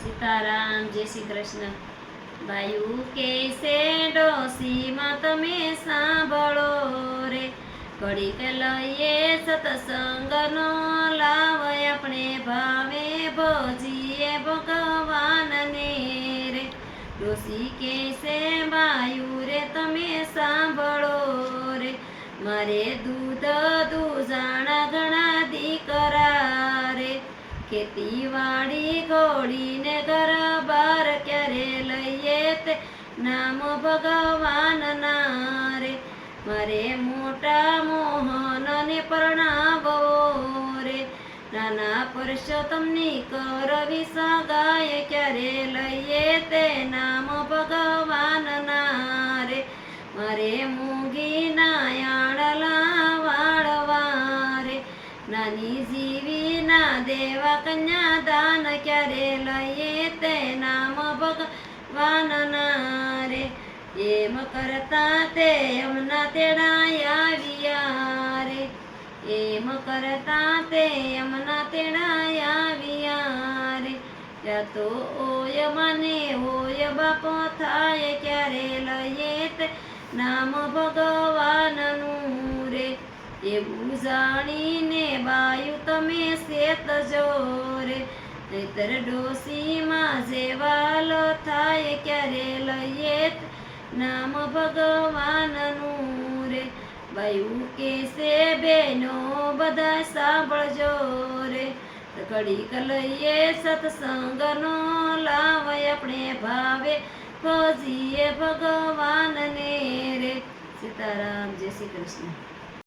સીતારામ, જય શ્રી કૃષ્ણ। બાયું કેસે ડોસીમાં તમે સાંભળો રે, ઘડીક લઈએ સત્સંગનો લાવ, આપણે ભાવે ભજીએ ભગવાનને રે। ડોસી કેસે બાયું રે તમે સાંભળો રે, મારે દૂધ દૂજાણા ઘણા દીકરા રે, ખેતીવાડી ઘોડીને ઘર બાર ક્યારે લઈએ તે નામ ભગવાનના રે, મારે મોટા મોહનને પરણાવો રે, નાના પુરુષોત્તમની કરવી સગાય ક્યારે લઈએ તે નામ ભગવાનના રે, મારે મૂંગીના આણલા વાળવા રે, નાની જીવી ના દેવા કન્યા દાન ક્યારે લઈએ તે નામ ભગવાનના રે, એમ કરતા તે યમના તેડા આવ્યા રે, એમ કરતા તે યમના તેડા આવ્યા રે, ત્યાં તો ઓય મને ઓય બાપો થાય ક્યારે લઈએ તે નામ ભગવાનનું રે, એવું જાણીને બાયું તમે સેતજો રે, નહીતર ડોસીમાં જેવાલો થાય ક્યારે લઈએ નામ ભગવાનનું રે। બાયું કેસે બેનો બધા સાંભળજો રે, ઘડીક લઈએ સત્સંગનો લાવ, આપણે ભાવે ભજીએ ભગવાનને રે। સીતારામ, જય શ્રી કૃષ્ણ।